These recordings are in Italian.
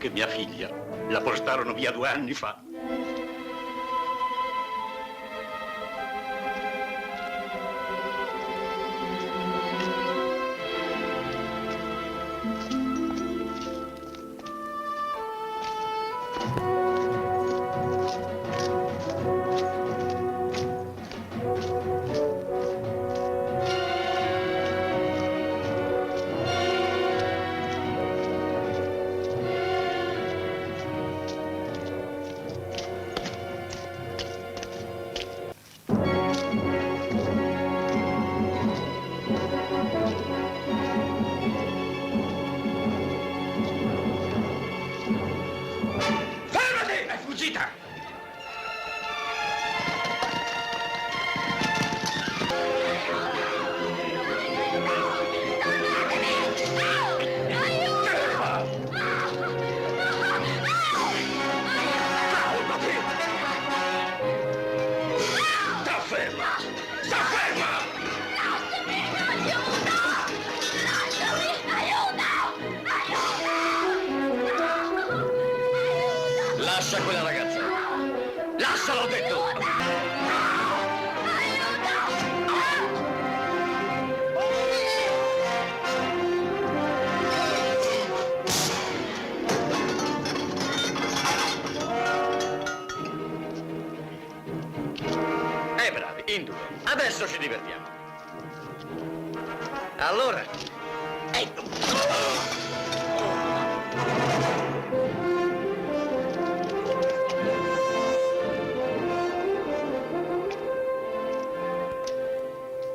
che mia figlia la portarono via 2 anni fa. Lascia quella ragazza! Lasciala, ho detto! Bravi, in 2. Adesso ci divertiamo. Allora...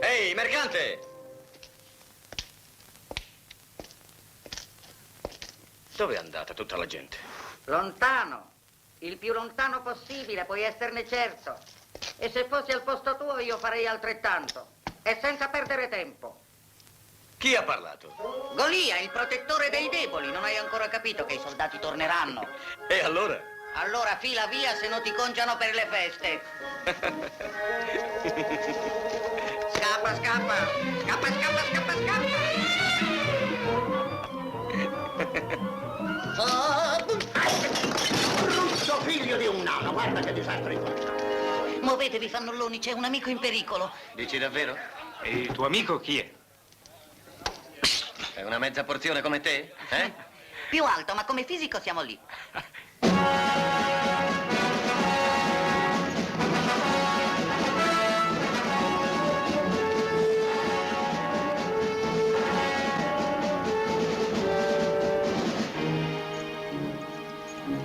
Ehi, mercante! Dove è andata tutta la gente? Lontano. Il più lontano possibile, puoi esserne certo. E se fossi al posto tuo io farei altrettanto. E senza perdere tempo. Chi ha parlato? Golia, il protettore dei deboli. Non hai ancora capito che i soldati torneranno. E allora? Allora fila via, se no ti conciano per le feste. Scappa, scappa. Scappa, scappa, scappa, scappa. Brutto figlio di un nano, guarda che disastro in faccia. Muovetevi, fannulloni, c'è un amico in pericolo. Dici davvero? E il tuo amico chi è? È una mezza porzione come te? Eh? Più alto, ma come fisico siamo lì.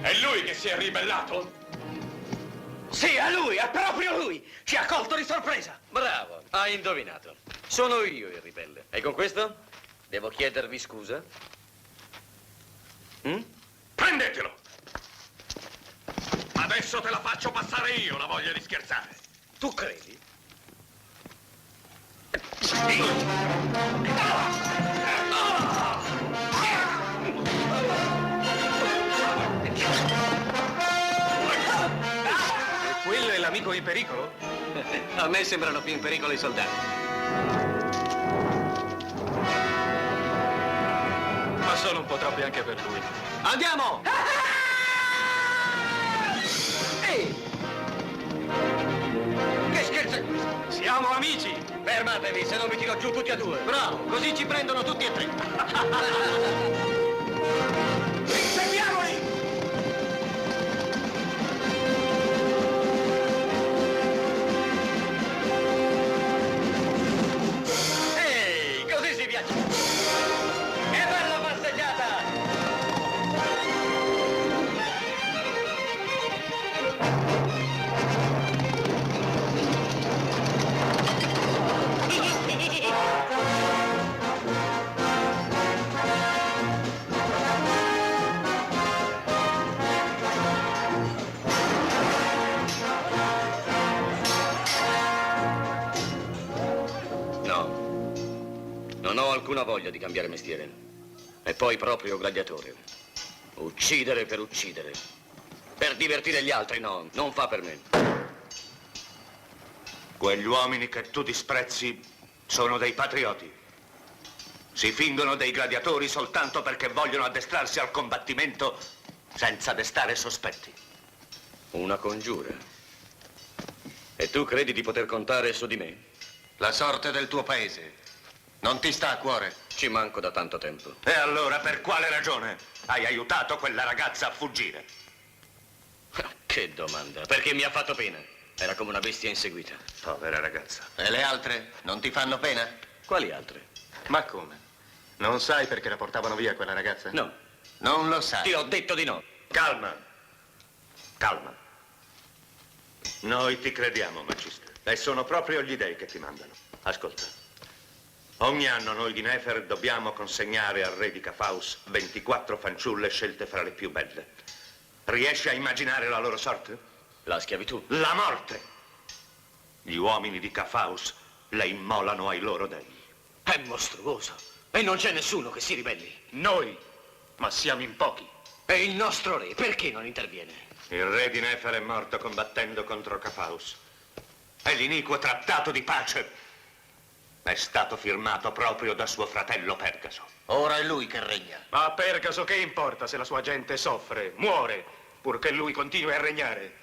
È lui che si è ribellato? Sì, è lui, è proprio lui! Ci ha colto di sorpresa! Bravo, hai indovinato. Sono io il ribelle. E con questo devo chiedervi scusa? Prendetelo! Adesso te la faccio passare io la voglia di scherzare. Tu credi? E quello è l'amico in pericolo? A me sembrano più in pericolo i soldati. Ma sono un po' troppi anche per lui. Andiamo! Ehi! Che scherzo è questo? Siamo amici! Fermatevi, se non vi tiro giù tutti e 2. Bravo, così ci prendono tutti e 3. Inseguiamoli! Ehi, così si viaggia. Che bella passeggiata! Non ho alcuna voglia di cambiare mestiere. E poi proprio gladiatore. Uccidere per uccidere. Per divertire gli altri, no, non fa per me. Quegli uomini che tu disprezzi sono dei patrioti. Si fingono dei gladiatori soltanto perché vogliono addestrarsi al combattimento senza destare sospetti. Una congiura. E tu credi di poter contare su di me? La sorte del tuo paese non ti sta a cuore? Ci manco da tanto tempo. E allora per quale ragione hai aiutato quella ragazza a fuggire? Che domanda. Perché mi ha fatto pena. Era come una bestia inseguita. Povera ragazza. E le altre non ti fanno pena? Quali altre? Ma come? Non sai perché la portavano via quella ragazza? No. Non lo sai. Ti ho detto di no. Calma. Calma. Noi ti crediamo, Magister. E sono proprio gli dei che ti mandano. Ascolta. Ogni anno noi di Nefer dobbiamo consegnare al re di Cafaus 24 fanciulle scelte fra le più belle. Riesci a immaginare la loro sorte? La schiavitù. La morte! Gli uomini di Cafaus le immolano ai loro dei. È mostruoso. E non c'è nessuno che si ribelli. Noi, ma siamo in pochi. E il nostro re, perché non interviene? Il re di Nefer è morto combattendo contro Cafaus. E l'iniquo trattato di pace è stato firmato proprio da suo fratello Pergaso. Ora è lui che regna. Ma a Pergaso che importa se la sua gente soffre, muore, purché lui continui a regnare?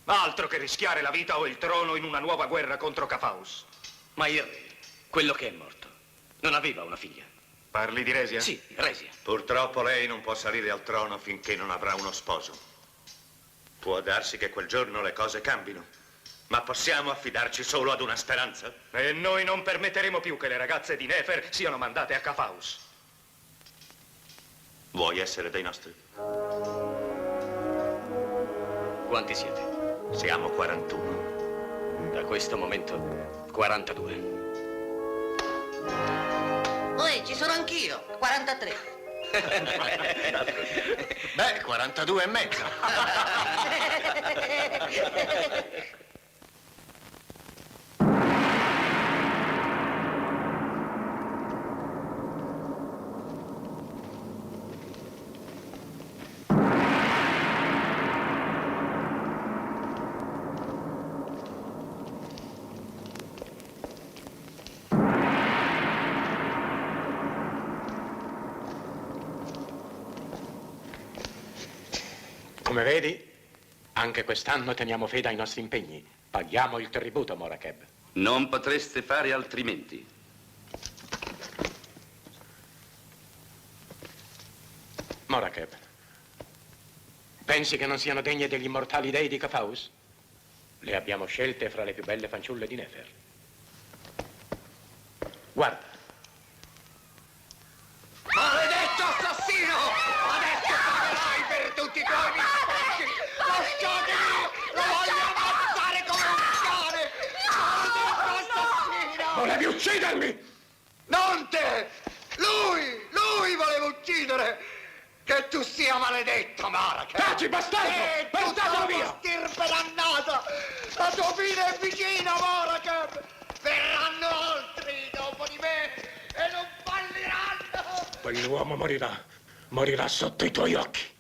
Altro che rischiare la vita o il trono in una nuova guerra contro Cafaus. Ma il re, quello che è morto, non aveva una figlia. Parli di Resia? Sì, Resia. Purtroppo lei non può salire al trono finché non avrà uno sposo. Può darsi che quel giorno le cose cambino, ma possiamo affidarci solo ad una speranza? E noi non permetteremo più che le ragazze di Nefer siano mandate a Cafaus. Vuoi essere dei nostri? Quanti siete? Siamo 41. Da questo momento, 42. Uè, ci sono anch'io, 43. Beh, 42 e mezzo. Come vedi, anche quest'anno teniamo fede ai nostri impegni. Paghiamo il tributo, Morakeb. Non potreste fare altrimenti. Morakeb, pensi che non siano degne degli immortali dei di Cafaus? Le abbiamo scelte fra le più belle fanciulle di Nefer. Guarda. Maledetto assassino! Adesso pagherai per tutti i tuoi misfatti! Lasciatemi! Lo voglio ammazzare come un cane! Maledetto assassino! Volevi uccidermi! Non te! Lui voleva uccidere! Che tu sia maledetto, Marek! Taci, bastardo! E tu Portatelo tua via! stirpe dannata! La tua fine è vicina, Marek! Verranno altri dopo di me e non falliranno! Quell'uomo morirà. Morirà sotto i tuoi occhi.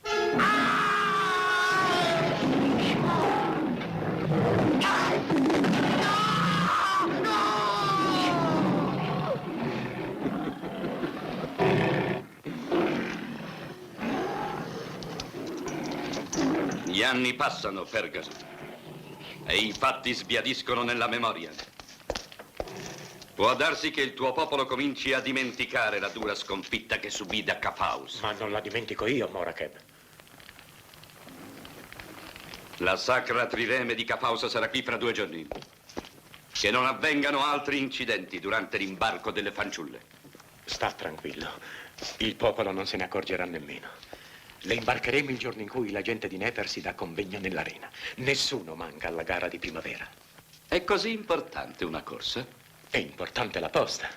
Gli anni passano, Pergaso, e i fatti sbiadiscono nella memoria. Può darsi che il tuo popolo cominci a dimenticare la dura sconfitta che subì da Cafaus. Ma non la dimentico io, Morakeb. La sacra trireme di Cafaus sarà qui fra 2 giorni. Che non avvengano altri incidenti durante l'imbarco delle fanciulle. Sta tranquillo. Il popolo non se ne accorgerà nemmeno. Le imbarcheremo il giorno in cui la gente di Nefer si dà convegno nell'arena. Nessuno manca alla gara di primavera. È così importante una corsa? È importante la posta.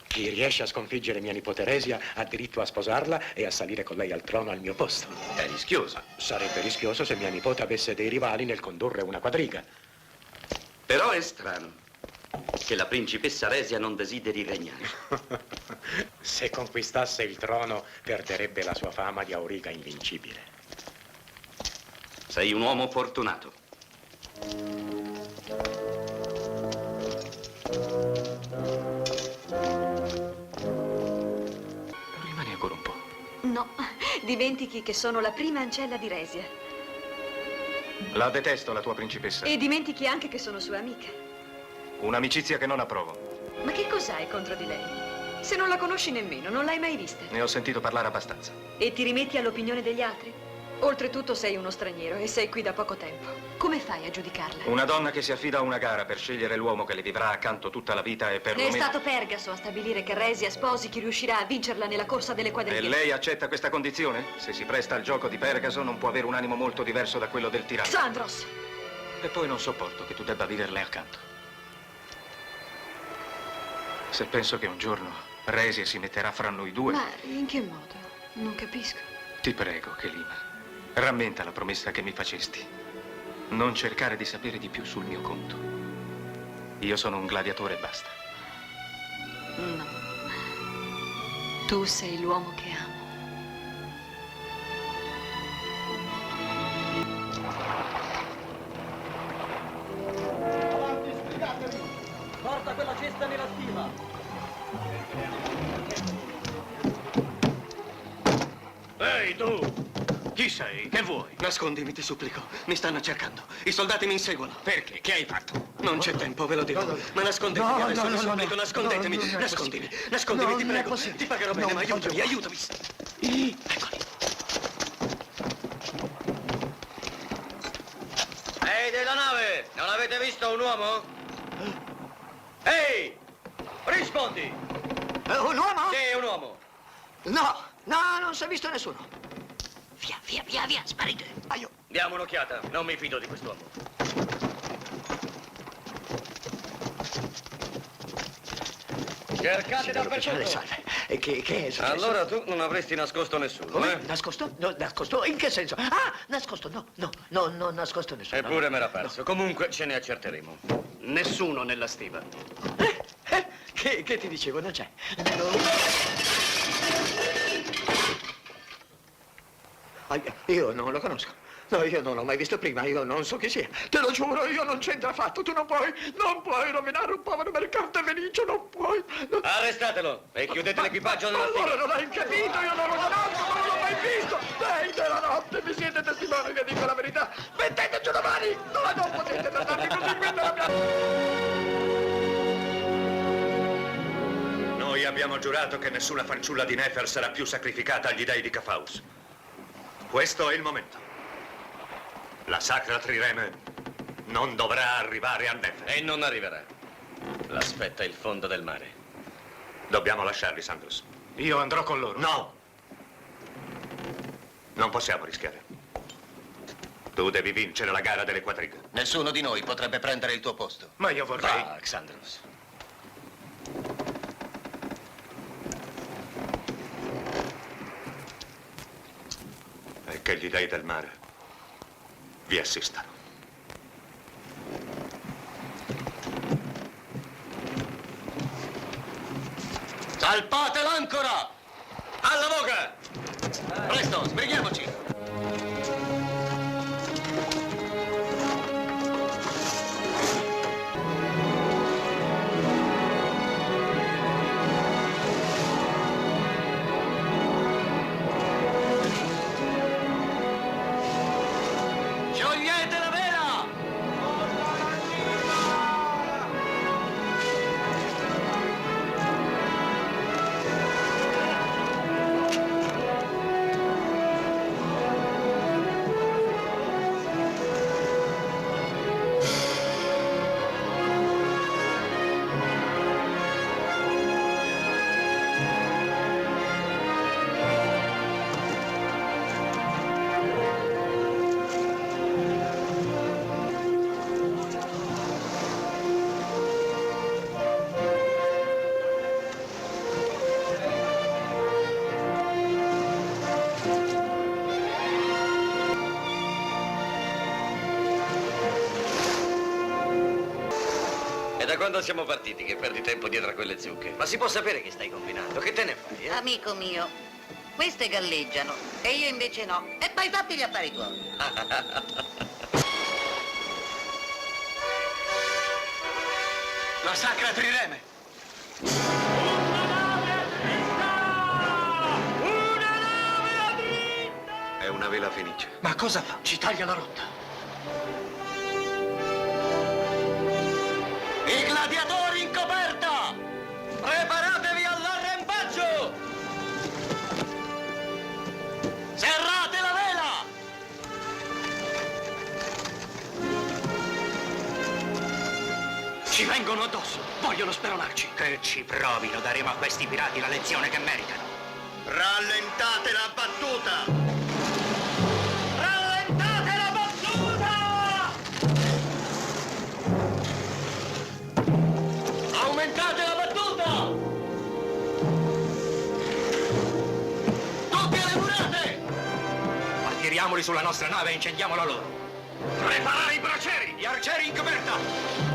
Chi riesce a sconfiggere mia nipote Resia ha diritto a sposarla e a salire con lei al trono al mio posto. È rischiosa. Sarebbe rischioso se mia nipote avesse dei rivali nel condurre una quadriga. Però è strano che la principessa Resia non desideri regnare. Se conquistasse il trono, perderebbe la sua fama di auriga invincibile. Sei un uomo fortunato. Rimani ancora un po'. No, Dimentichi che sono la prima ancella di Resia. La detesto, la tua principessa. E dimentichi anche che sono sua amica. Un'amicizia che non approvo. Ma che cos'hai contro di lei? Se non la conosci nemmeno, non l'hai mai vista. Ne ho sentito parlare abbastanza. E ti rimetti all'opinione degli altri? Oltretutto sei uno straniero e sei qui da poco tempo. Come fai a giudicarla? Una donna che si affida a una gara per scegliere l'uomo che le vivrà accanto tutta la vita e Ne è perlomeno... stato Pergaso a stabilire che Resia sposi chi riuscirà a vincerla nella corsa delle E quadrighe. lei accetta questa condizione? Se si presta al gioco di Pergaso non può avere un animo molto diverso da quello del tiranno. Xandros! E poi non sopporto che tu debba viverle accanto. Se penso che un giorno Resia si metterà fra noi due... Ma in che modo? Non capisco. Ti prego, Chelima, rammenta la promessa che mi facesti. Non cercare di sapere di più sul mio conto. Io sono un gladiatore e basta. No. Tu sei l'uomo che amo. Porta quella cesta nella stiva. Ehi, tu! Chi sei? Che vuoi? Nascondimi, ti supplico. Mi stanno cercando. I soldati mi inseguono. Perché? Che hai fatto? Non c'è tempo, ve lo dico. Ma nascondetevi adesso, vi supplico, nascondetemi. Nascondimi, nascondimi, ti prego. Ti pagherò bene, ma aiutami, aiutami. Eccoli. Ehi, della nave! Non avete visto un uomo? Ehi! Rispondi! Un uomo? Sì, un uomo. No, no, non si è visto nessuno. Via, sparite. Diamo un'occhiata. Non mi fido di quest'uomo. Cercate dappertutto. Salve. Che è successo? Allora tu non avresti nascosto nessuno, Come? eh? Nascosto? No, nascosto? In che senso? Ah, nascosto, no, non nascosto nessuno. Eppure m'era perso. Comunque ce ne accerteremo. Nessuno nella stiva. Che ti dicevo, non c'è. Io non lo conosco. No, io non l'ho mai visto prima, io non so chi sia. Te lo giuro, io non c'entro affatto. Tu non puoi rovinare un povero mercante felice, non puoi. Arrestatelo e chiudete l'equipaggio nella stiva. Allora non hai capito, io non lo conosco, non l'ho mai visto. Lei della notte, mi siete testimoni che dico la verità. Mettete giù le mani! No, non potete trattarmi così, questa è la mia... Noi abbiamo giurato che nessuna fanciulla di Nefer sarà più sacrificata agli dei di Cafaus. Questo è il momento. La sacra Trireme non dovrà arrivare a Nefer. E non arriverà. L'aspetta il fondo del mare. Dobbiamo lasciarli, Sandros. Io andrò con loro. No! Non possiamo rischiare. Tu devi vincere la gara delle quadrighe. Nessuno di noi potrebbe prendere il tuo posto. Ma io vorrei... Va, Xandros. E che gli dei del mare vi assistano. Salpate l'ancora! Alla voga! Presto, sbrighiamoci! Sciogliete la vela! E da quando siamo partiti che perdi tempo dietro a quelle zucche? Ma si può sapere che stai combinando? Che te ne fai, eh? Amico mio, queste galleggiano e io invece no. E poi fatti gli affari tuoi. La sacra Trireme. Fenice. Ma cosa fa? Ci taglia la rotta. I gladiatori in coperta! Preparatevi all'arrembaggio! Serrate la vela! Ci vengono addosso. Vogliono speronarci. Che ci provino, daremo a questi pirati la lezione che meritano. Rallentate la battuta! Rallentate la battuta! Aumentate la battuta! Tutti alle murate! Attiriamoli sulla nostra nave e incendiamola loro. Preparare i bracieri! Gli arcieri in coperta!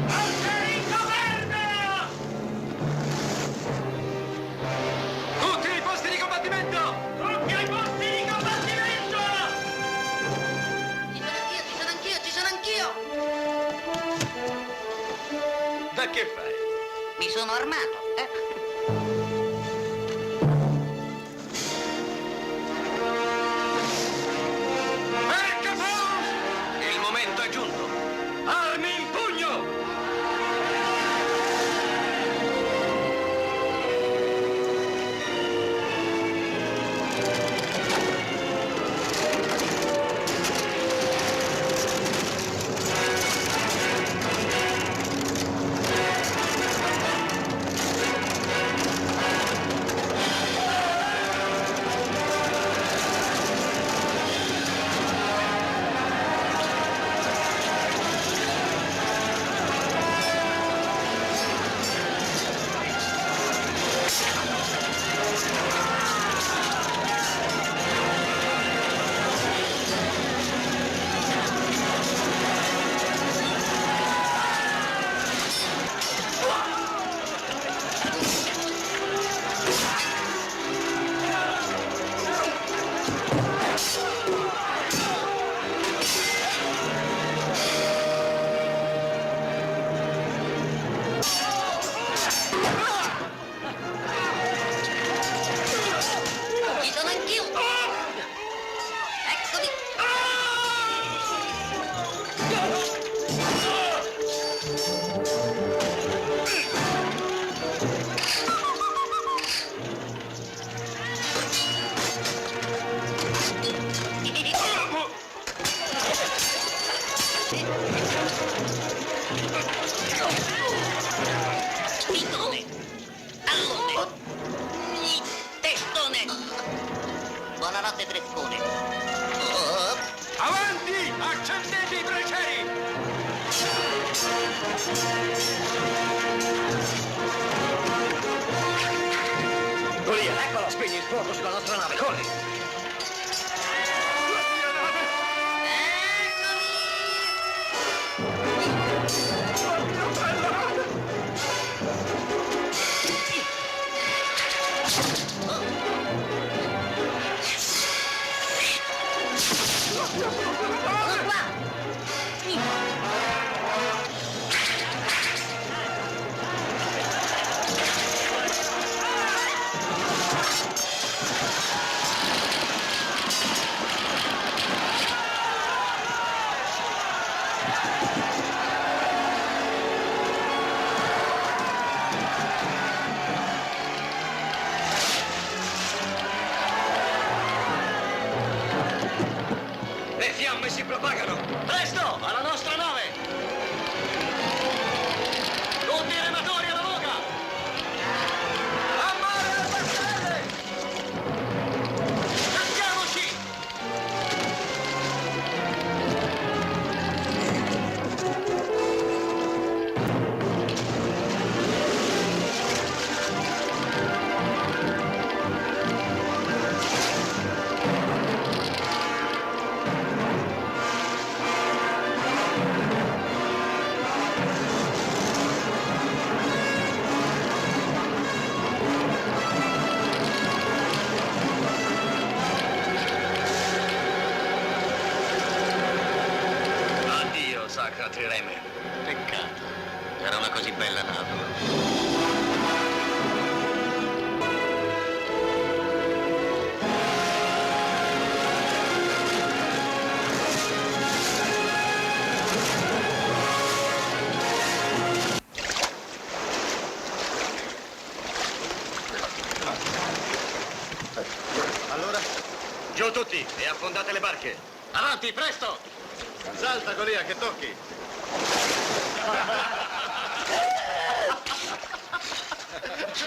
Arcieri in coperta! Tutti ai posti di combattimento! Tutti ai posti di combattimento! Ci sono anch'io! Da che fai? Mi sono armato, Perché Faust! Il momento è giunto! Armi in pugno! Ci sono anch'io! Eccomi! Pitone! Allone! Testone! Buonanotte, Trescone! Avanti! Accendete i bracieri! Golia, eccolo, spegni il fuoco sulla nostra nave, corri! Sono qua! Le fiamme si propagano! Presto, alla nostra nave! Tutti i rematori alla voga! A mare le passerelle! Lanciamoci! Addio, sacra Trireme. Peccato. Era una così bella nave. Su tutti e affondate le barche. Avanti, presto! Salta, Golia, che tocchi!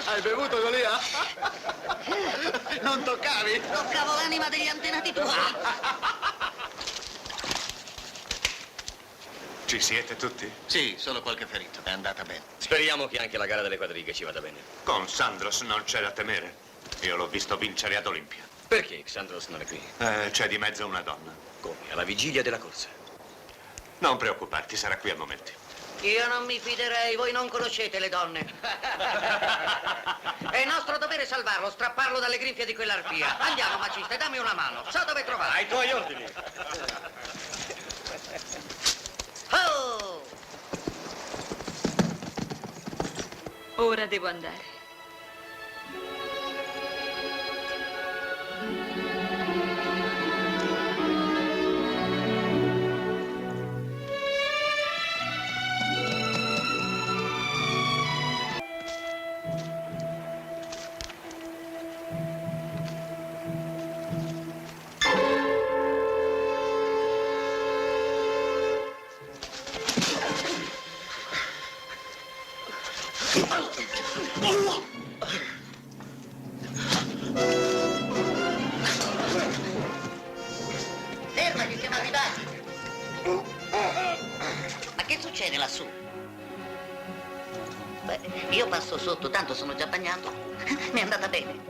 Hai bevuto, Golia? Non toccavi? Toccavo l'anima degli antenati tuoi. Ci siete tutti? Sì, solo qualche ferito. È andata bene. Speriamo che anche la gara delle quadrighe ci vada bene. Con Sandros non c'è da temere. Io l'ho visto vincere ad Olimpia. Perché Xandros non è qui? C'è di mezzo una donna. Come? Alla vigilia della corsa. Non preoccuparti, sarà qui a momenti. Io non mi fiderei, voi non conoscete le donne. È nostro dovere salvarlo, strapparlo dalle grinfie di quell'arpia. Andiamo, maciste, dammi una mano. So dove trovarlo. Ai tuoi ordini. Oh! Ora devo andare. Fermati, siamo arrivati. Ma che succede lassù? Beh, io passo sotto, tanto sono già bagnato. Mi è andata bene.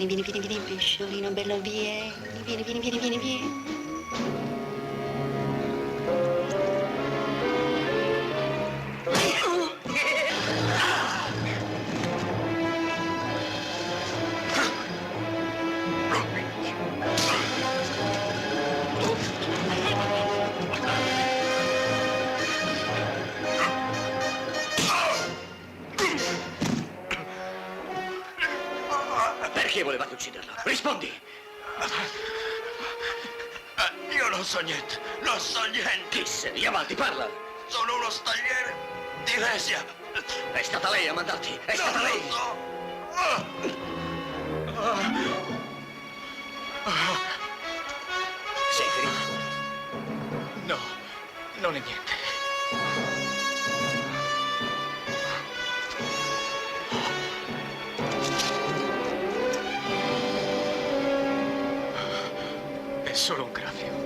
Vieni, pesciolino bello, vieni. Perché volevate ucciderlo? Rispondi! Io non so niente, non so niente. Chi sei? Avanti, parla! Sono uno stagliere di Lesia. È stata lei a mandarti! È stata Non lei! lo so. Sei ferito? No, non è niente. È solo un graffio.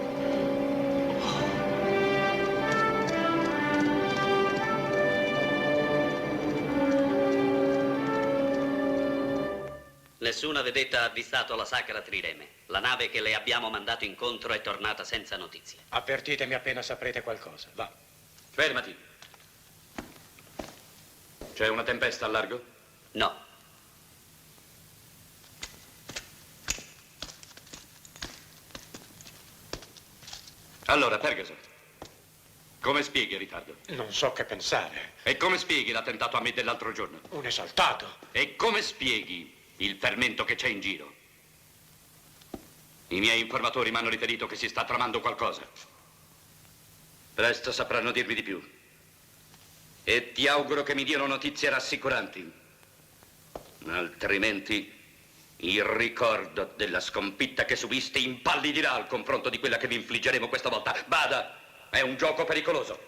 Nessuna vedetta ha avvistato la sacra Trireme. La nave che le abbiamo mandato incontro è tornata senza notizie. Avvertitemi appena saprete qualcosa. Va. Fermati. C'è una tempesta al largo? No. Allora, Ferguson, come spieghi il ritardo? Non so che pensare. E come spieghi l'attentato a me dell'altro giorno? Un esaltato. E come spieghi il fermento che c'è in giro? I miei informatori mi hanno riferito che si sta tramando qualcosa. Presto sapranno dirmi di più. E ti auguro che mi diano notizie rassicuranti. Altrimenti il ricordo della sconfitta che subiste impallidirà al confronto di quella che vi infliggeremo questa volta. Bada, è un gioco pericoloso.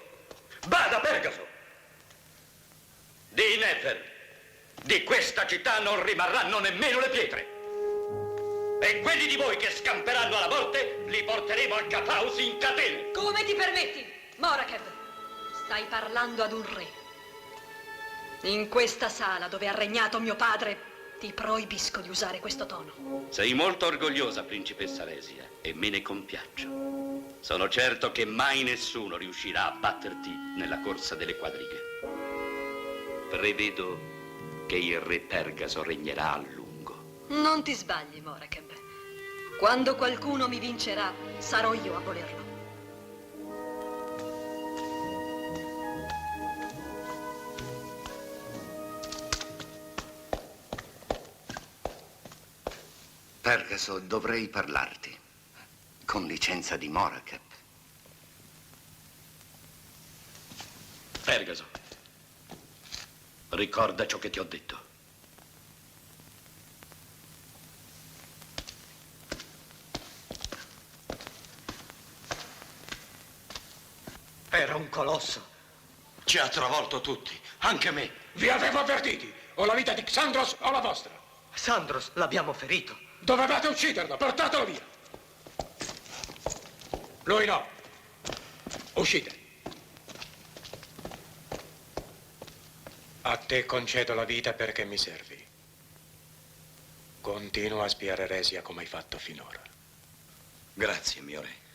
Bada, Pegaso! Di Nefer, di questa città non rimarranno nemmeno le pietre. E quelli di voi che scamperanno alla morte li porteremo al Capaus in catene. Come ti permetti? Morakeb, stai parlando ad un re. In questa sala dove ha regnato mio padre, Ti proibisco di usare questo tono. Sei molto orgogliosa, principessa Resia, e me ne compiaccio. Sono certo che mai nessuno riuscirà a batterti nella corsa delle quadrighe. Prevedo che il re Pergaso regnerà a lungo. Non ti sbagli, Morakeb. Quando qualcuno mi vincerà, sarò io a volerlo. Pergaso, dovrei parlarti. Con licenza di Morakeb. Pergaso, ricorda ciò che ti ho detto. Era un colosso. Ci ha travolto tutti, anche me. Vi avevo avvertiti. O la vita di Xandros o la vostra. Sandros l'abbiamo ferito. Dovevate ucciderlo, portatelo via. Lui no. Uscite. A te concedo la vita perché mi servi. Continua a spiare Resia come hai fatto finora. Grazie, mio re.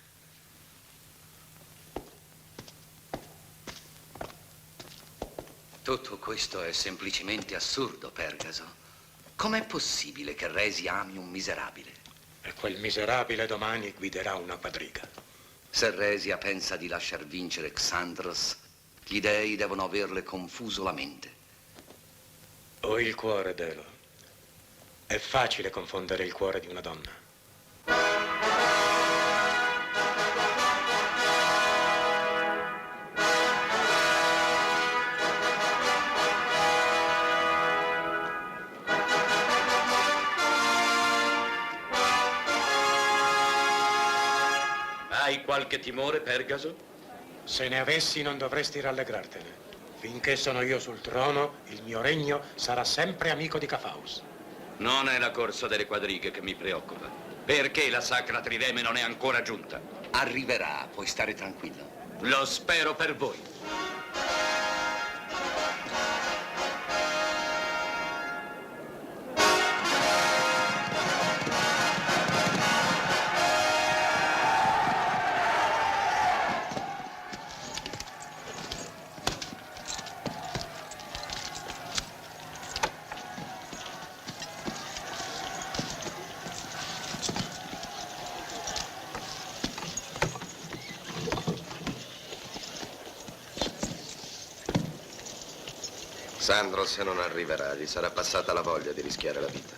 Tutto questo è semplicemente assurdo, Pergaso. Com'è possibile che Resia ami un miserabile? E quel miserabile domani guiderà una quadriga. Se Resia pensa di lasciar vincere Xandros, gli dei devono averle confuso la mente. Ho il cuore, Delo. È facile confondere il cuore di una donna. Hai qualche timore, Pergaso? Se ne avessi non dovresti rallegrartene. Finché sono io sul trono, il mio regno sarà sempre amico di Cafaus. Non è la corsa delle quadrighe che mi preoccupa. Perché la sacra trireme non è ancora giunta? Arriverà, puoi stare tranquillo. Lo spero per voi. Xandros non arriverà, gli sarà passata la voglia di rischiare la vita.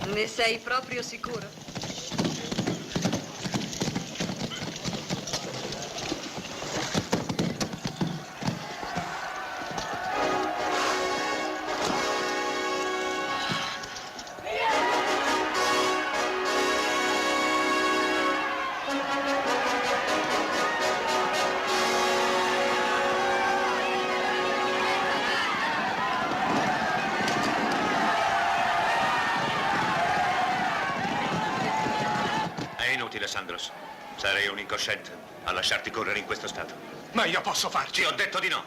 Ne sei proprio sicuro? Xandros. Sarei un incosciente a lasciarti correre in questo stato. Ma io posso farci. Ti ho detto di no.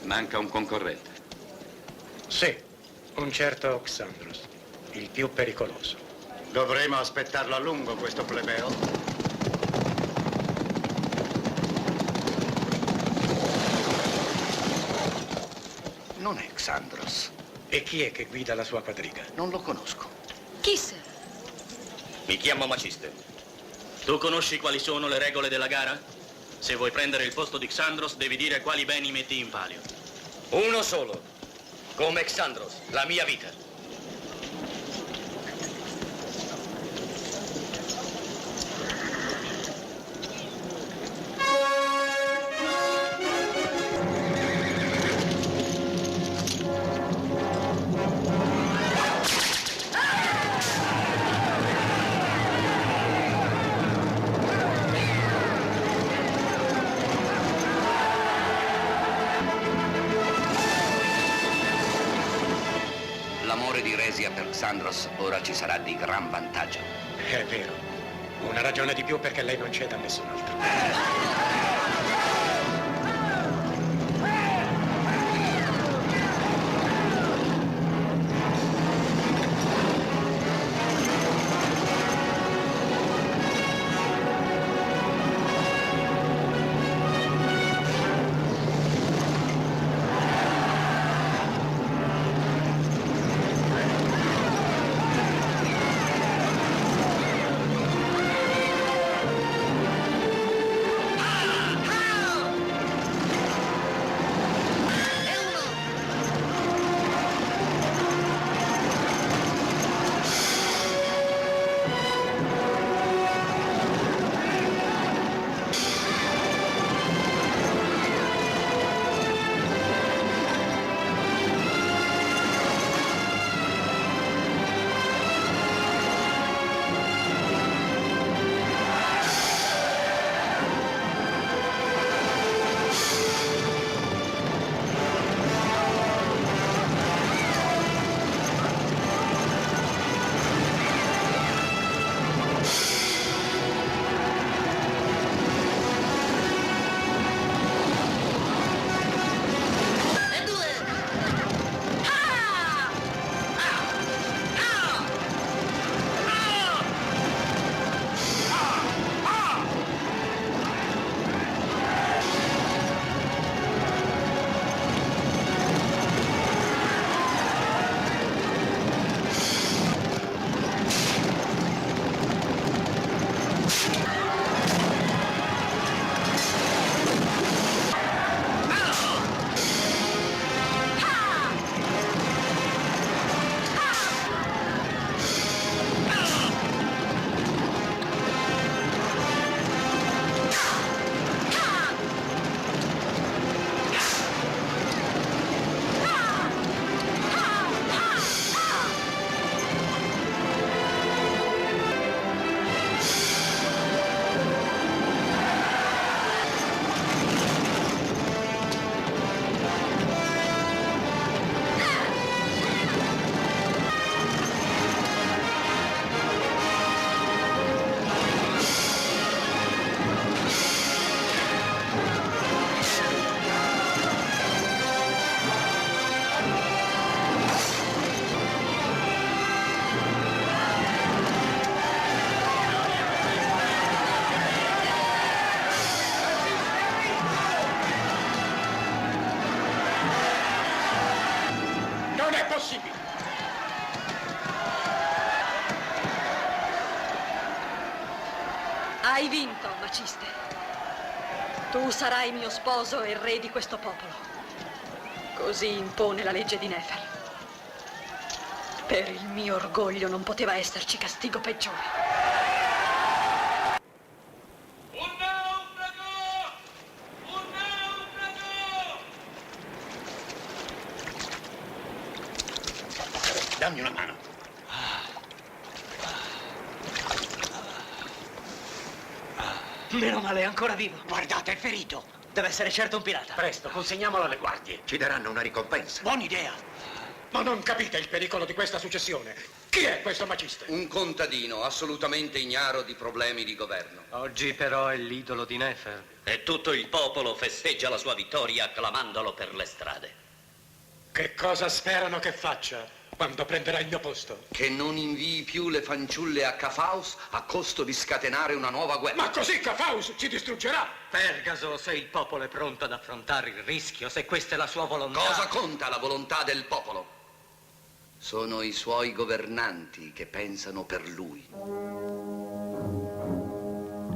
Manca un concorrente. Sì, un certo Xandros, il più pericoloso. Dovremo aspettarlo a lungo, questo plebeo. Non è Xandros. E chi è che guida la sua quadriga? Non lo conosco. Chi sei? Mi chiamo Maciste. Tu conosci quali sono le regole della gara? Se vuoi prendere il posto di Xandros, devi dire quali beni metti in palio. Uno solo. Come Xandros, la mia vita. L'amore di Resia per Xandros ora ci sarà di gran vantaggio. È vero. Una ragione di più perché lei non ceda a nessun altro. Hai vinto, Maciste. Tu sarai mio sposo e re di questo popolo. Così impone la legge di Nefer. Per il mio orgoglio non poteva esserci castigo peggiore. Dammi una mano. Meno male, è ancora vivo. Guardate, è ferito. Deve essere certo un pirata. Presto, consegniamolo alle guardie. Ci daranno una ricompensa. Buona idea. Ma non capite il pericolo di questa successione? Chi è questo Maciste? Un contadino assolutamente ignaro di problemi di governo. Oggi però è l'idolo di Nefer. E tutto il popolo festeggia la sua vittoria acclamandolo per le strade. Che cosa sperano che faccia quando prenderà il mio posto? Che non invii più le fanciulle a Cafaus a costo di scatenare una nuova guerra. Ma così Cafaus ci distruggerà! Pergaso, se il popolo è pronto ad affrontare il rischio, se questa è la sua volontà... Cosa conta la volontà del popolo? Sono i suoi governanti che pensano per lui.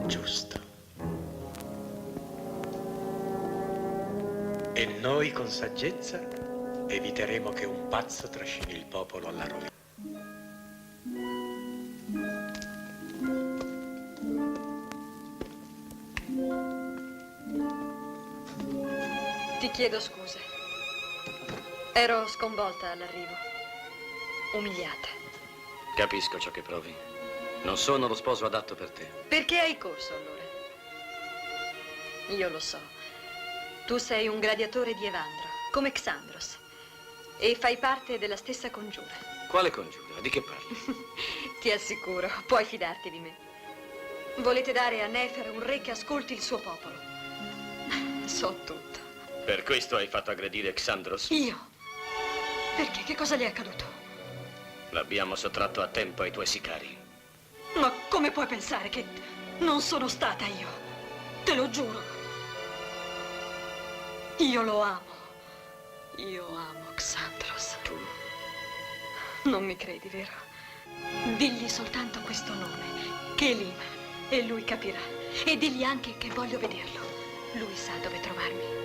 Giusto. E noi con saggezza eviteremo che un pazzo trascini il popolo alla rovina. Ti chiedo scuse. Ero sconvolta all'arrivo. Umiliata. Capisco ciò che provi. Non sono lo sposo adatto per te. Perché hai corso allora? Io lo so. Tu sei un gladiatore di Evandro, come Xandros. E fai parte della stessa congiura. Quale congiura? Di che parli? Ti assicuro, puoi fidarti di me. Volete dare a Nefer un re che ascolti il suo popolo. So tutto. Per questo hai fatto aggredire Xandros? Io? Perché? Che cosa gli è accaduto? L'abbiamo sottratto a tempo ai tuoi sicari. Ma come puoi pensare che non sono stata io? Te lo giuro. Io lo amo. Io amo Xandros. Tu? Non mi credi, vero? Digli soltanto questo nome, Kelima, e lui capirà. E digli anche che voglio vederlo. Lui sa dove trovarmi.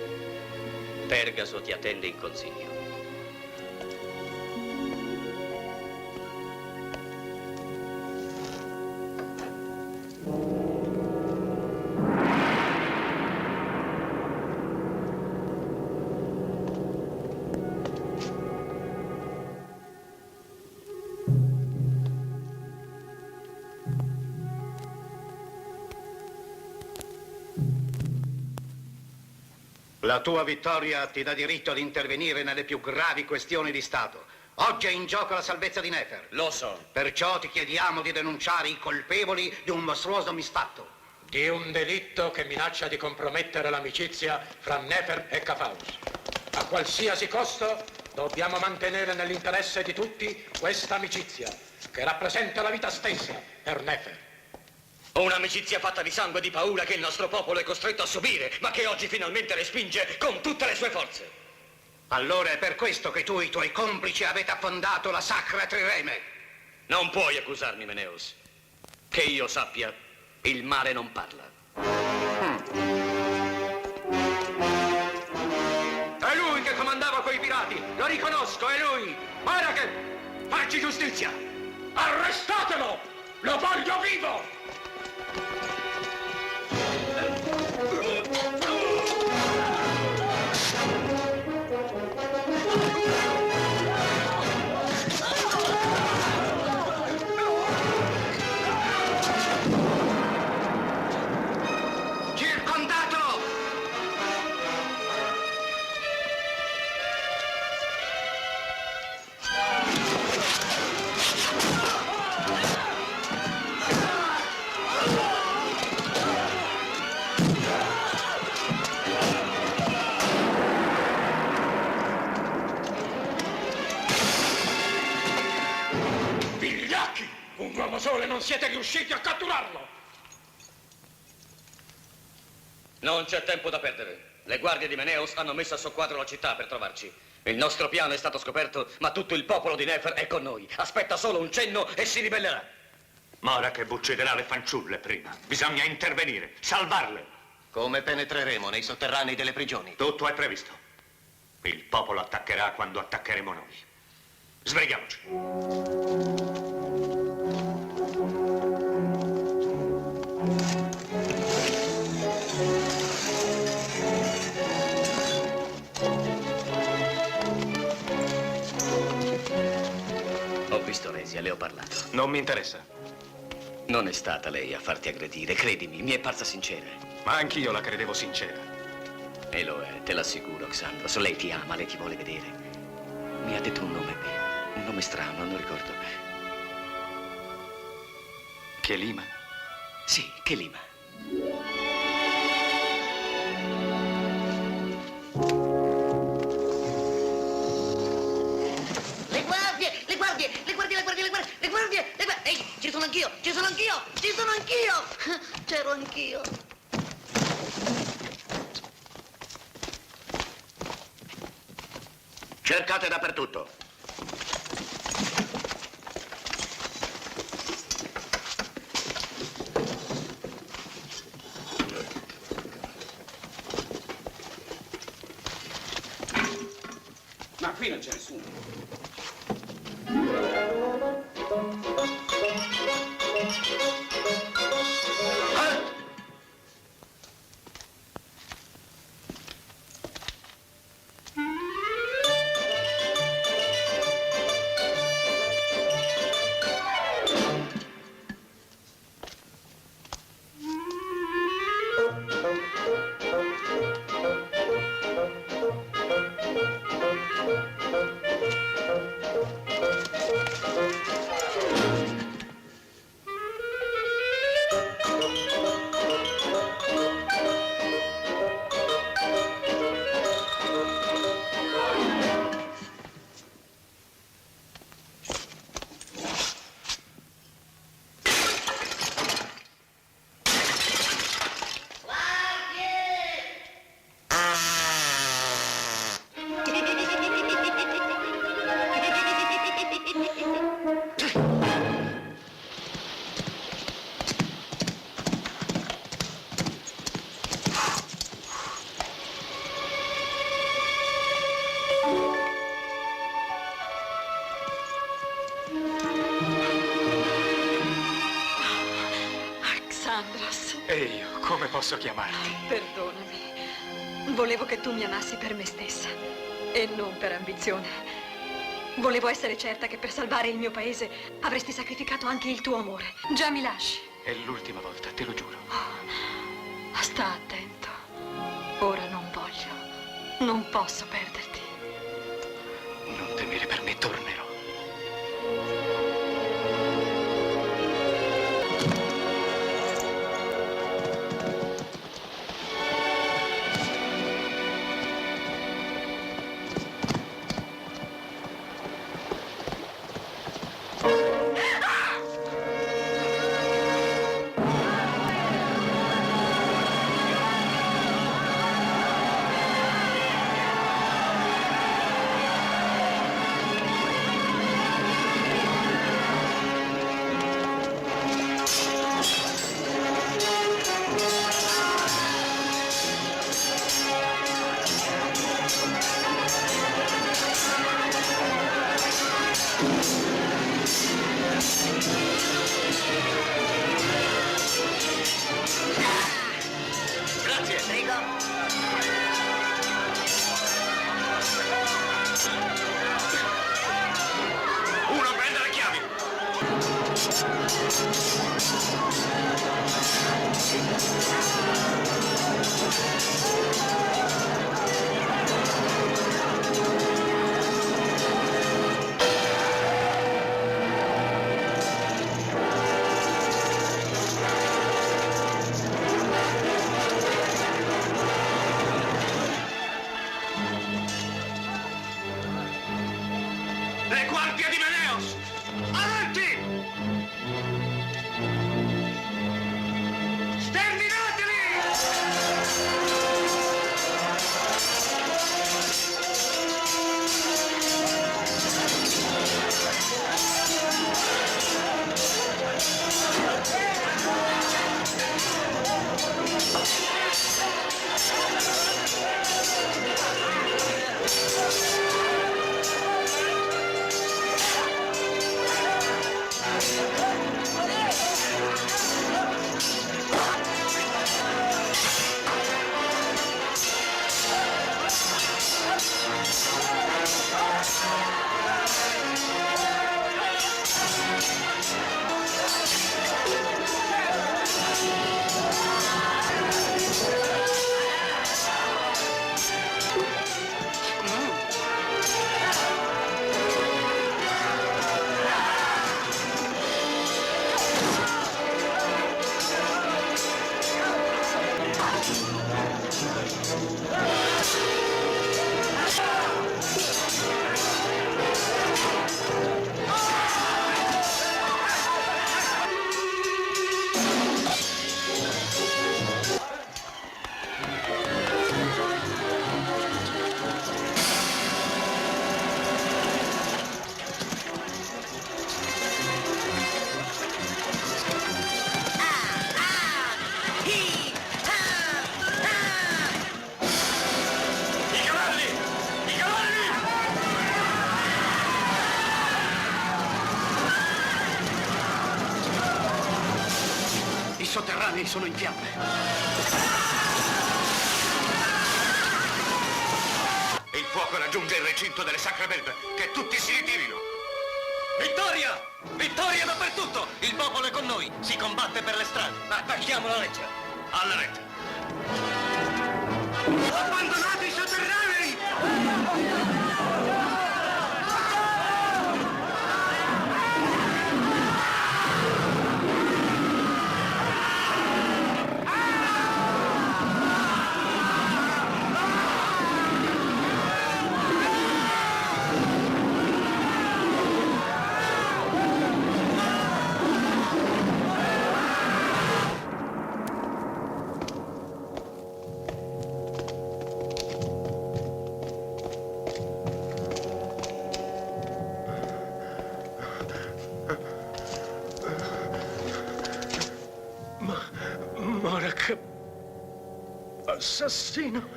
Pergaso ti attende in consiglio. La tua vittoria ti dà diritto ad intervenire nelle più gravi questioni di Stato. Oggi è in gioco la salvezza di Nefer. Lo so. Perciò ti chiediamo di denunciare i colpevoli di un mostruoso misfatto. Di un delitto che minaccia di compromettere l'amicizia fra Nefer e Cafaus. A qualsiasi costo dobbiamo mantenere nell'interesse di tutti questa amicizia, che rappresenta la vita stessa per Nefer. Un'amicizia fatta di sangue e di paura che il nostro popolo è costretto a subire, ma che oggi finalmente respinge con tutte le sue forze. Allora è per questo che tu e i tuoi complici avete affondato la Sacra Trireme. Non puoi accusarmi, Meneos. Che io sappia, il mare non parla. È lui che comandava quei pirati! Lo riconosco, è lui! Ora che... Facci giustizia! Arrestatelo! Lo voglio vivo! Circondatelo! Vigliacchi! Un uomo solo e non siete riusciti a catturarlo! Non c'è tempo da perdere. Le guardie di Meneos hanno messo a soqquadro la città per trovarci. Il nostro piano è stato scoperto, ma tutto il popolo di Nefer è con noi. Aspetta solo un cenno e si ribellerà. Ma ora che ucciderà le fanciulle prima, bisogna intervenire, salvarle. Come penetreremo nei sotterranei delle prigioni? Tutto è previsto. Il popolo attaccherà quando attaccheremo noi. Sbrighiamoci. Ho visto Resia, le ho parlato. Non mi interessa. Non è stata lei a farti aggredire, credimi, mi è parsa sincera. Ma anch'io la credevo sincera. E lo è, te l'assicuro, Xandros. Lei ti ama, lei ti vuole vedere. Mi ha detto un nome strano, non ricordo. Chelima? Sì, Chelima. Le guardie! Ehi, ci sono anch'io! C'ero anch'io! Cercate dappertutto. Ma qui non c'è nessuno. Xandros, E io, come posso chiamarti? perdonami. Volevo che tu mi amassi per me stessa e non per ambizione. Volevo essere certa che per salvare il mio paese avresti sacrificato anche il tuo amore. Già mi lasci? È l'ultima volta, te lo giuro. Sta attento. Ora non voglio. Non posso perderti. Non temere per me, tornerò. Grazie. Prego. Uno, prenda le chiavi! Le guardie di Meneos! Avanti! Sterminate! sotterranei sono in fiamme. Il fuoco raggiunge il recinto delle Sacre Belve. Che tutti si ritirino. Vittoria! Vittoria dappertutto! Il popolo è con noi! Si combatte per le strade! Attacchiamo la legge! Alla rete. Abbandonate i sotterranei! Morak. Assassino.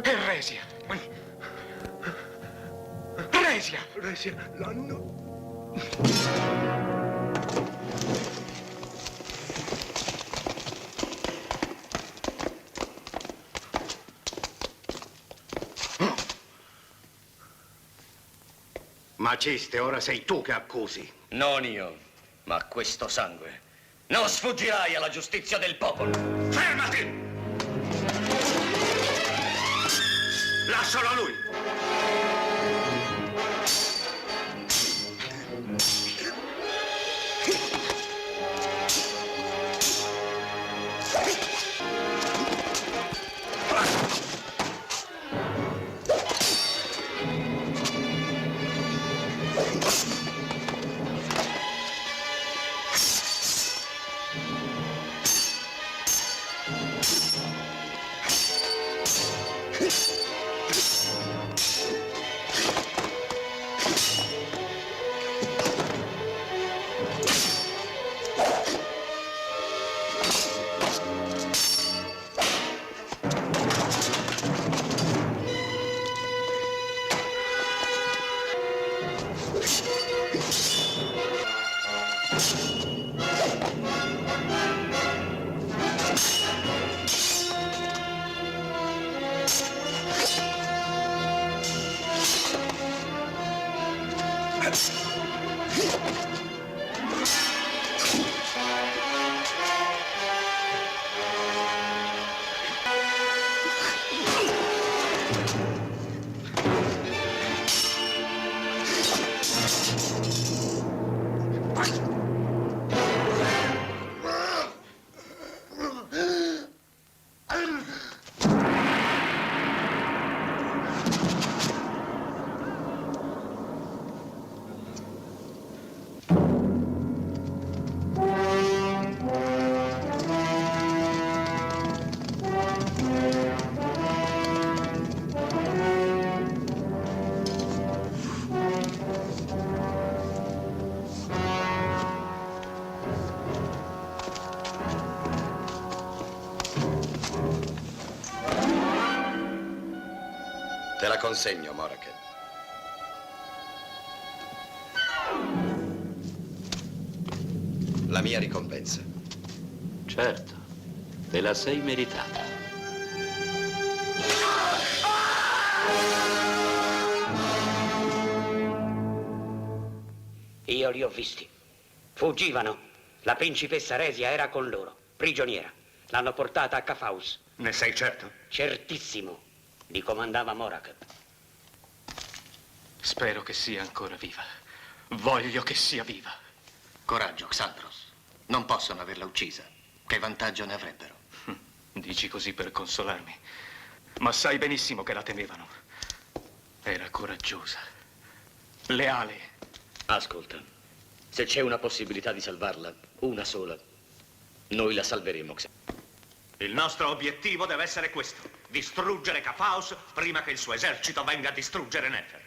È Resia. Resia! Resia, l'hanno... Maciste, ora sei tu che accusi. Non io, ma questo sangue. Non sfuggirai alla giustizia del popolo. Fermati! Lascialo a lui! Te la consegno, Morak. La mia ricompensa. Certo, te la sei meritata. Io li ho visti. Fuggivano. La principessa Resia era con loro, prigioniera. L'hanno portata a Cafaus. Ne sei certo? Certissimo. Li comandava Morak. Spero che sia ancora viva. Voglio che sia viva. Coraggio, Xandros. Non possono averla uccisa. Che vantaggio ne avrebbero? Dici così per consolarmi. Ma sai benissimo che la temevano. Era coraggiosa. Leale. Ascolta, se c'è una possibilità di salvarla, una sola, noi la salveremo. Il nostro obiettivo deve essere questo: distruggere Cafaus prima che il suo esercito venga a distruggere Nefer.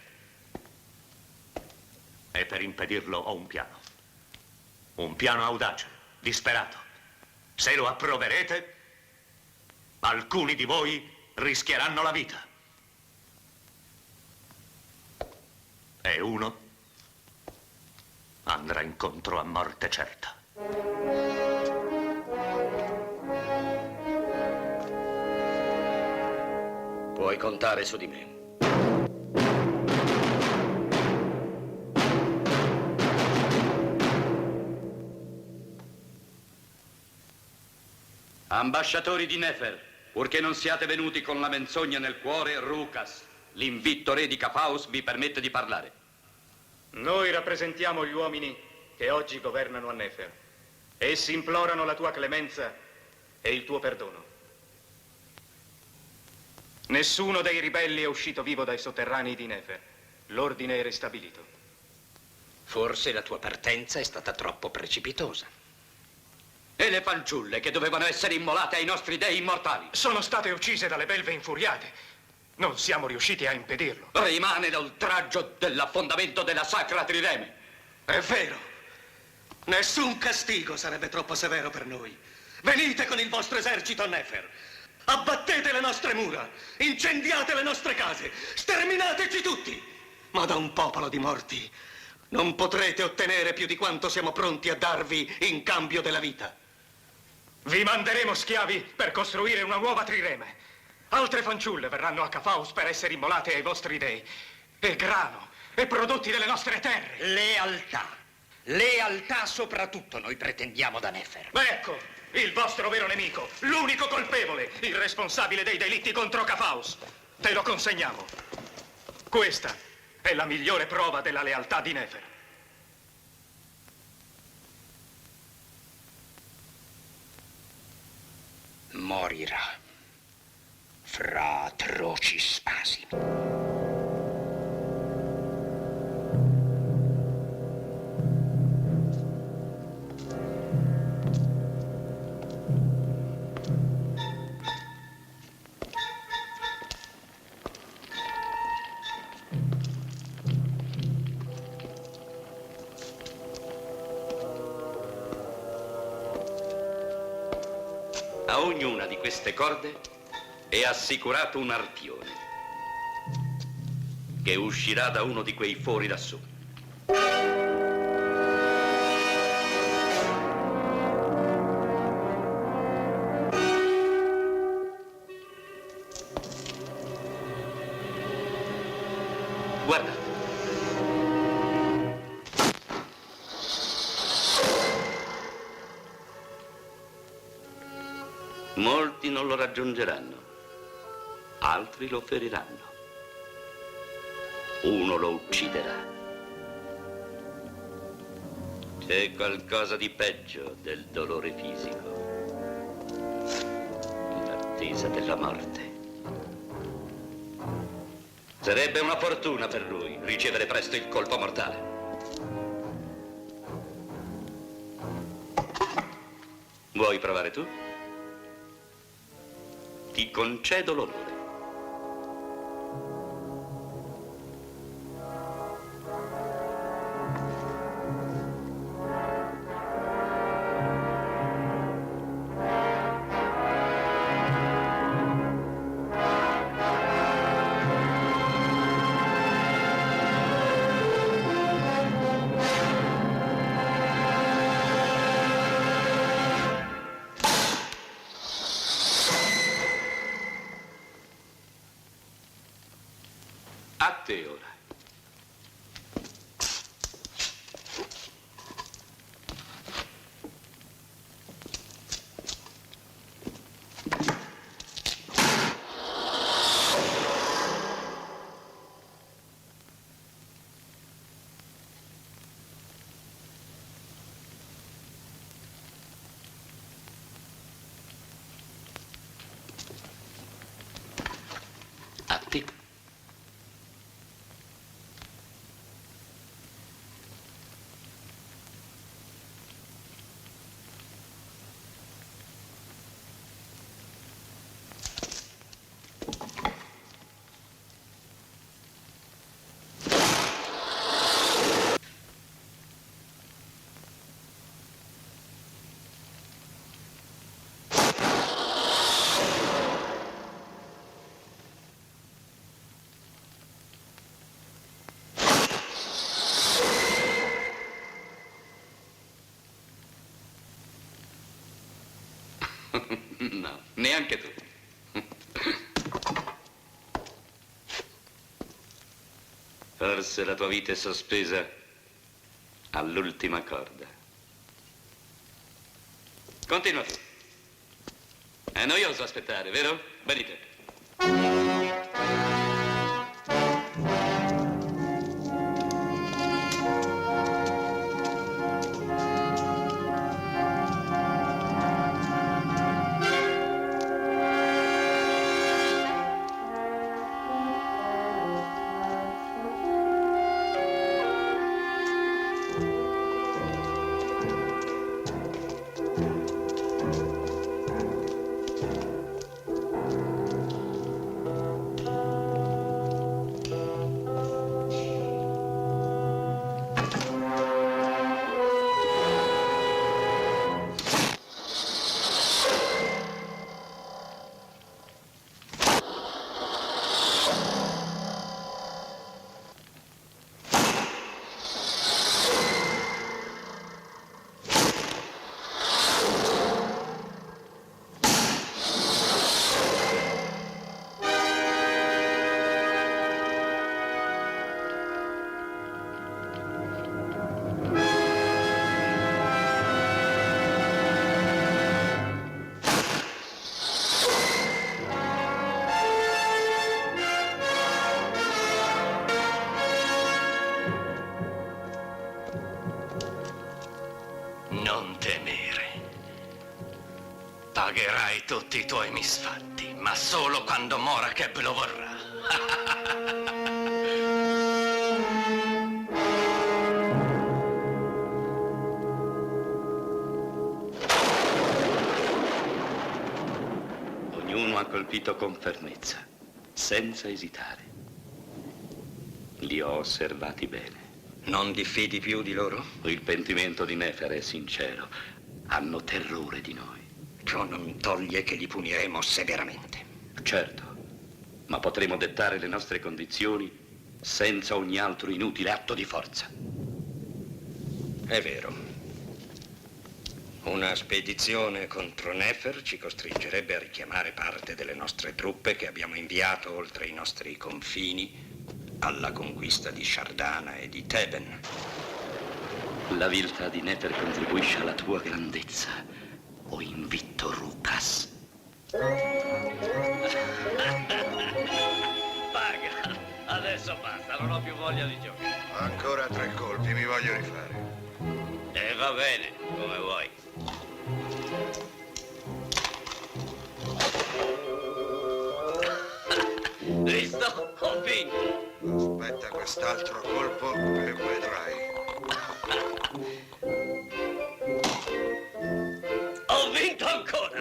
E per impedirlo ho un piano. Un piano audace, disperato. Se lo approverete, alcuni di voi rischieranno la vita. E uno andrà incontro a morte certa. Puoi contare su di me. Ambasciatori di Nefer, purché non siate venuti con la menzogna nel cuore, Rukas, l'invitto re di Cafaus, vi permette di parlare. Noi rappresentiamo gli uomini che oggi governano a Nefer. Essi implorano la tua clemenza e il tuo perdono. Nessuno dei ribelli è uscito vivo dai sotterranei di Nefer. L'ordine è ristabilito. Forse la tua partenza è stata troppo precipitosa. E le fanciulle che dovevano essere immolate ai nostri dei immortali? Sono state uccise dalle belve infuriate. Non siamo riusciti a impedirlo. Rimane l'oltraggio dell'affondamento della sacra Trireme. È vero. Nessun castigo sarebbe troppo severo per noi. Venite con il vostro esercito a Nefer. Abbattete le nostre mura. Incendiate le nostre case. Sterminateci tutti. Ma da un popolo di morti non potrete ottenere più di quanto siamo pronti a darvi in cambio della vita. Vi manderemo schiavi per costruire una nuova Trireme. Altre fanciulle verranno a Cafaus per essere immolate ai vostri dei. E grano, e prodotti delle nostre terre. Lealtà. Lealtà soprattutto noi pretendiamo da Nefer. Ecco, il vostro vero nemico, l'unico colpevole, il responsabile dei delitti contro Cafaus. Te lo consegniamo. Questa è la migliore prova della lealtà di Nefer. Morirà fra atroci spasimi. A ognuna di queste corde è assicurato un arpione che uscirà da uno di quei fori lassù. Guarda. Molti non lo raggiungeranno, altri lo feriranno. Uno lo ucciderà. C'è qualcosa di peggio del dolore fisico, l'attesa della morte. Sarebbe una fortuna per lui ricevere presto il colpo mortale. Vuoi provare tu? Ti concedo l'onore. A te ora. A te. No, neanche tu. Forse la tua vita è sospesa all'ultima corda. Continua tu. È noioso aspettare, vero? Venite. Non temere. Pagherai tutti i tuoi misfatti, ma solo quando Morakeb lo vorrà. Ognuno ha colpito con fermezza, senza esitare. Li ho osservati bene. Non diffidi più di loro? Il pentimento di Nefer è sincero. Hanno terrore di noi. Ciò non toglie che li puniremo severamente. Certo, ma potremo dettare le nostre condizioni senza ogni altro inutile atto di forza. È vero. Una spedizione contro Nefer ci costringerebbe a richiamare parte delle nostre truppe che abbiamo inviato oltre i nostri confini alla conquista di Shardana e di Theben. La viltà di Nefer contribuisce alla tua grandezza, o invitto Rukas. Paga, adesso basta, non ho più voglia di giocare. Ancora 3 colpi, mi voglio rifare. E va bene, come vuoi. Visto? Ho vinto. Aspetta quest'altro colpo e vedrai. Ho vinto ancora.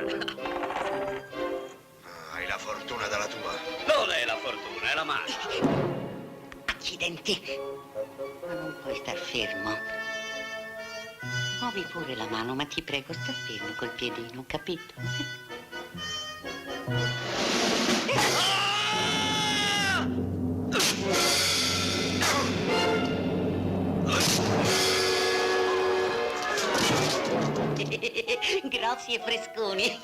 Hai la fortuna dalla tua. Non è la fortuna, è la mano. Accidenti. Ma non puoi star fermo. Muovi pure la mano, ma ti prego, sta fermo col piedino, capito? Grossi e fresconi.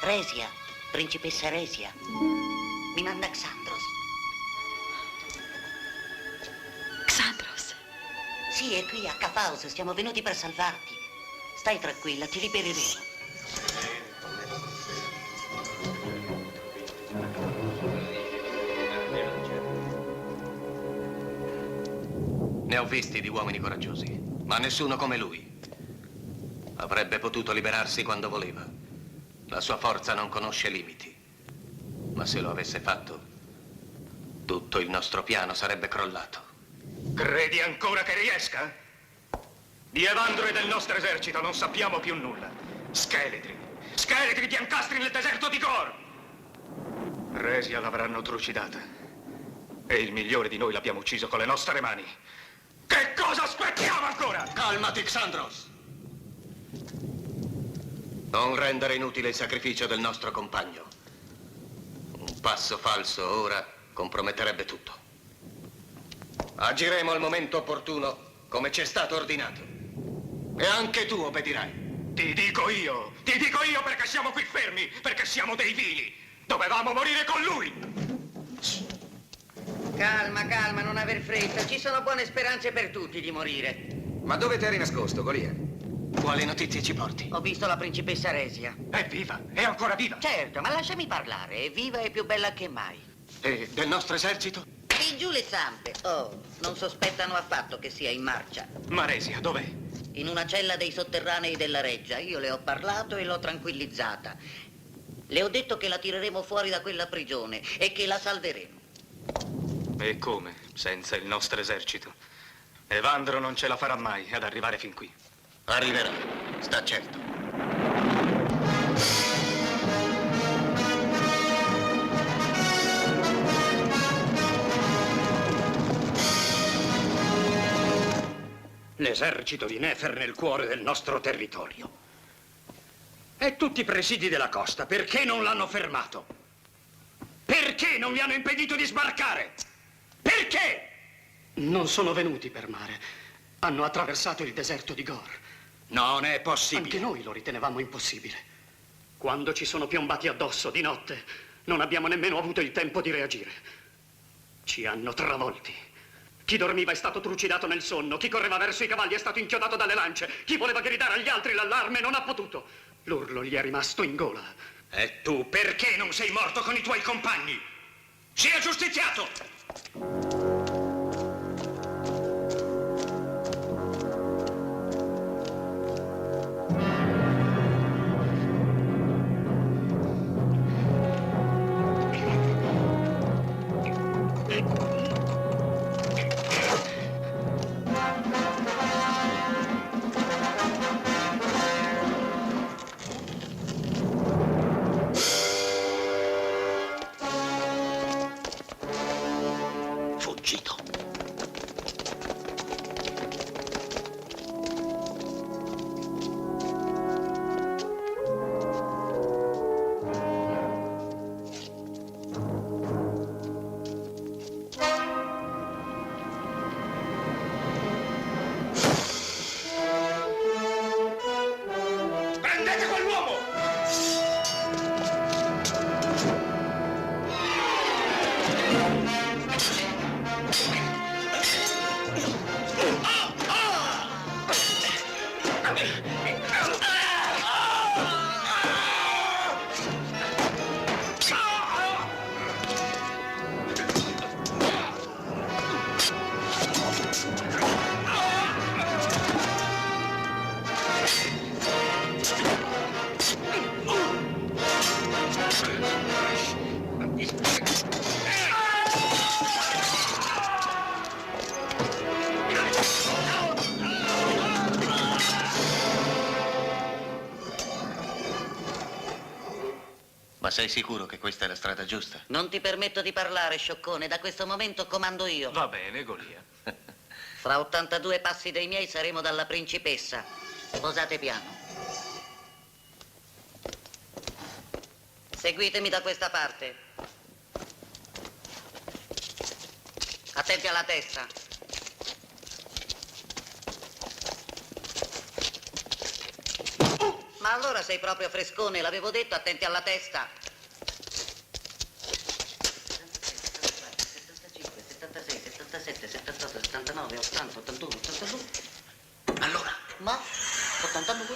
Resia, principessa Resia, mi manda Xandros. Xandros? Sì, è qui a Cafaus, siamo venuti per salvarti. Stai tranquilla, ti libereremo. Ne ho visti di uomini coraggiosi, ma nessuno come lui. Avrebbe potuto liberarsi quando voleva. La sua forza non conosce limiti. Ma se lo avesse fatto, tutto il nostro piano sarebbe crollato. Credi ancora che riesca? Di Evandro e del nostro esercito non sappiamo più nulla. Scheletri! Scheletri biancastri nel deserto di Gor! Resia l'avranno trucidata. E il migliore di noi l'abbiamo ucciso con le nostre mani. Che cosa aspettiamo ancora? Calmati, Xandros! Non rendere inutile il sacrificio del nostro compagno. Un passo falso ora comprometterebbe tutto. Agiremo al momento opportuno, come ci è stato ordinato. E anche tu obbedirai. Ti dico io perché siamo qui fermi, perché siamo dei vili. Dovevamo morire con lui. Calma, calma, non aver fretta. Ci sono buone speranze per tutti di morire. Ma dove t'eri nascosto, Golia? Quali notizie ci porti? Ho visto la principessa Resia. È viva, è ancora viva. Certo, ma lasciami parlare. È viva e più bella che mai. E del nostro esercito? Di giù le zampe. Oh, non sospettano affatto che sia in marcia. Ma Resia, dov'è? In una cella dei sotterranei della reggia. Io le ho parlato e l'ho tranquillizzata. Le ho detto che la tireremo fuori da quella prigione e che la salveremo. E come? Senza il nostro esercito? Evandro non ce la farà mai ad arrivare fin qui. Arriverà, sta certo. L'esercito di Nefer nel cuore del nostro territorio. E tutti i presidi della costa, perché non l'hanno fermato? Perché non gli hanno impedito di sbarcare? Perché? Non sono venuti per mare. Hanno attraversato il deserto di Gor. Non è possibile. Anche noi lo ritenevamo impossibile. Quando ci sono piombati addosso di notte, non abbiamo nemmeno avuto il tempo di reagire. Ci hanno travolti. Chi dormiva è stato trucidato nel sonno, chi correva verso i cavalli è stato inchiodato dalle lance, chi voleva gridare agli altri l'allarme non ha potuto. L'urlo gli è rimasto in gola. E tu perché non sei morto con i tuoi compagni? Sia giustiziato! Ma sei sicuro che questa è la strada giusta? Non ti permetto di parlare, scioccone. Da questo momento comando io. Va bene, Golia. Fra 82 passi dei miei saremo dalla principessa. Posate piano. Seguitemi da questa parte. Attenti alla testa. Ma allora sei proprio frescone, l'avevo detto, attenti alla testa. 76, 77, 78, 79, 80, 81, 82. Allora? Ma? 82.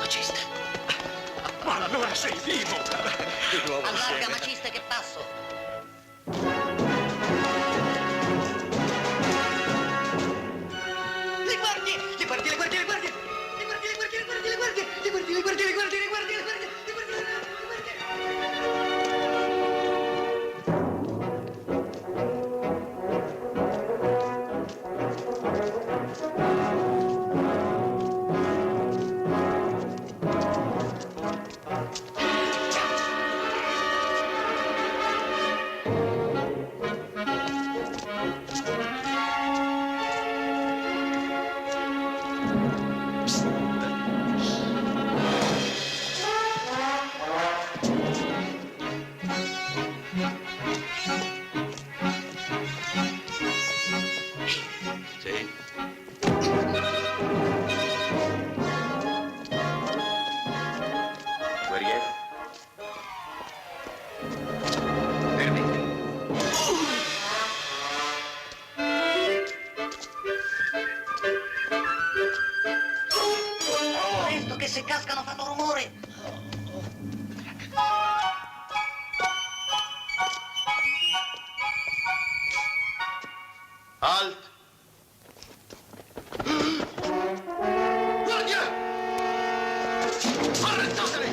Maciste. Ma allora sei vivo! Di nuovo allarga, Maciste, che passo. Le guardie! Le guardie, le guardie, le guardie! Le guardie, le guardie, le guardie, le guardie! Le guardie, le guardie, le guardie, le guardie, le guardie! Halt! Guardia! Arrestateli!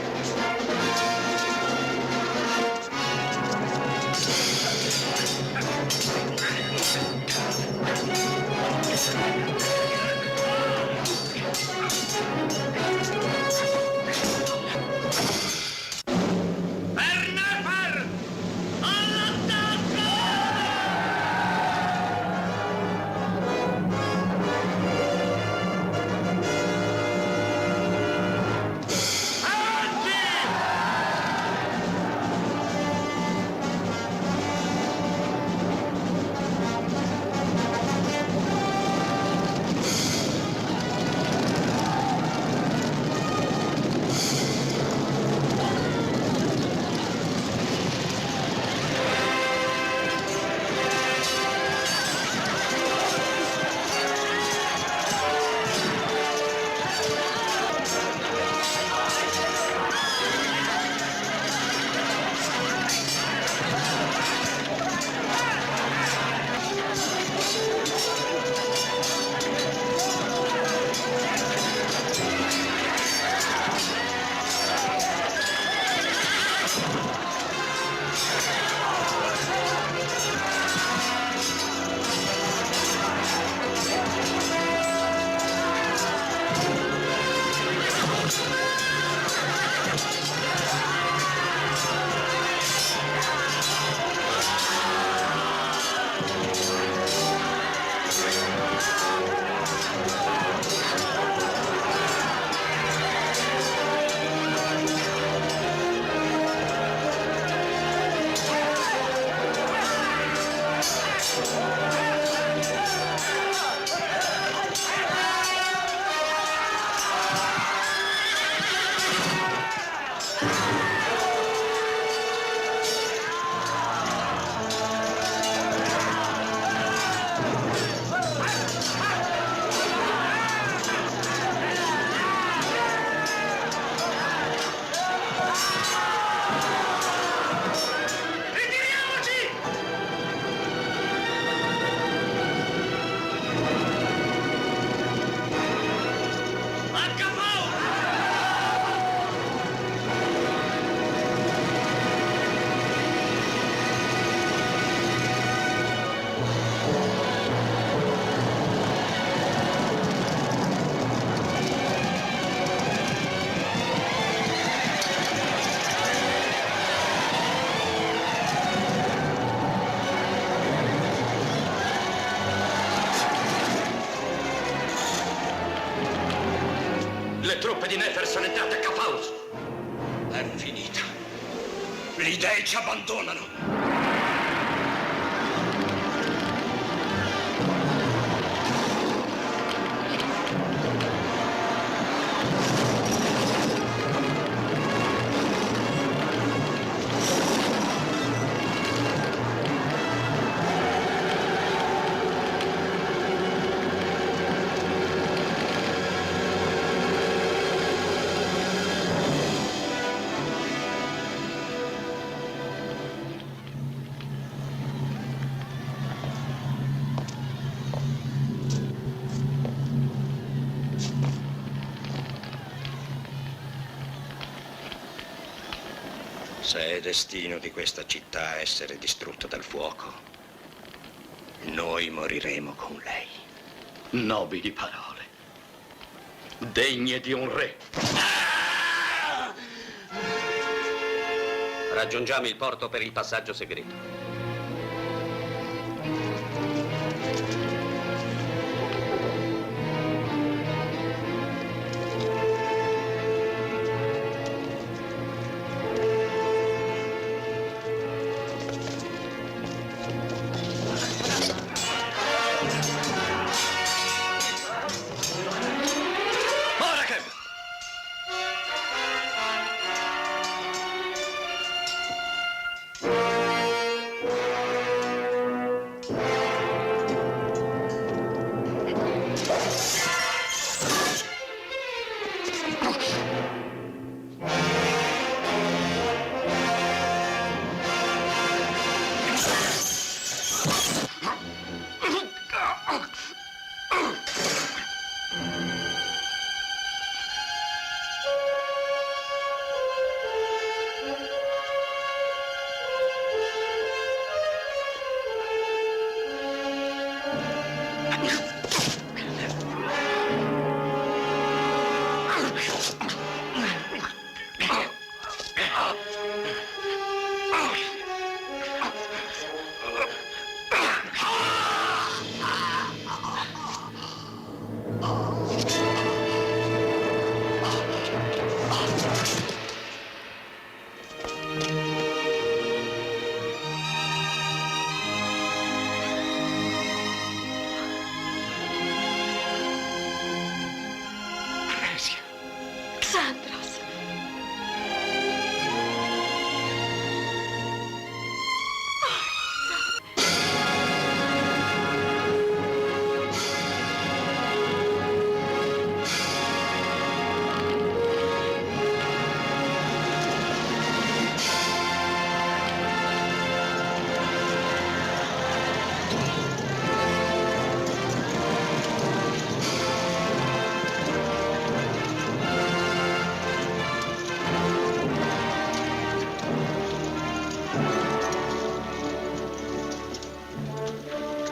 Le truppe di Nefer sono entrate a Cafaus. È finita. Gli dei ci abbandonano. Se è destino di questa città essere distrutta dal fuoco, noi moriremo con lei. Nobili parole, degne di un re. Raggiungiamo il porto per il passaggio segreto.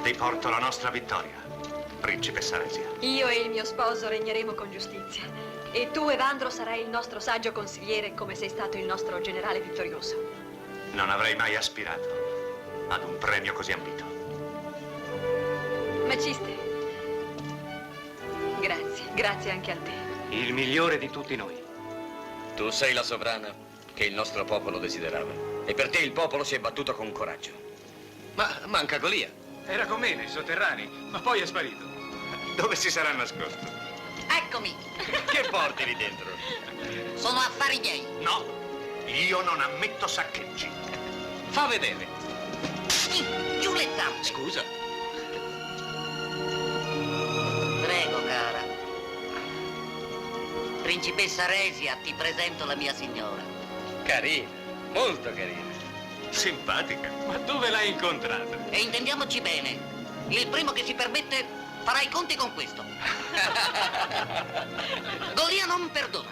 Vi porto la nostra vittoria, principessa Resia. Io e il mio sposo regneremo con giustizia. E tu, Evandro, sarai il nostro saggio consigliere come sei stato il nostro generale vittorioso. Non avrei mai aspirato ad un premio così ambito. Maciste, grazie anche a te. Il migliore di tutti noi. Tu sei la sovrana che il nostro popolo desiderava. E per te il popolo si è battuto con coraggio. Ma manca Golia. Era con me nei sotterranei, ma poi è sparito. Dove si sarà nascosto? Eccomi. Che porti lì dentro? Sono affari miei. No, io non ammetto saccheggi. Fa vedere. Giù le zampe. Scusa. Prego, cara. Principessa Resia, ti presento la mia signora. Carina, molto carina. Simpatica. Ma dove l'hai incontrata? E intendiamoci bene, il primo che si permette farà i conti con questo. Golia non perdona.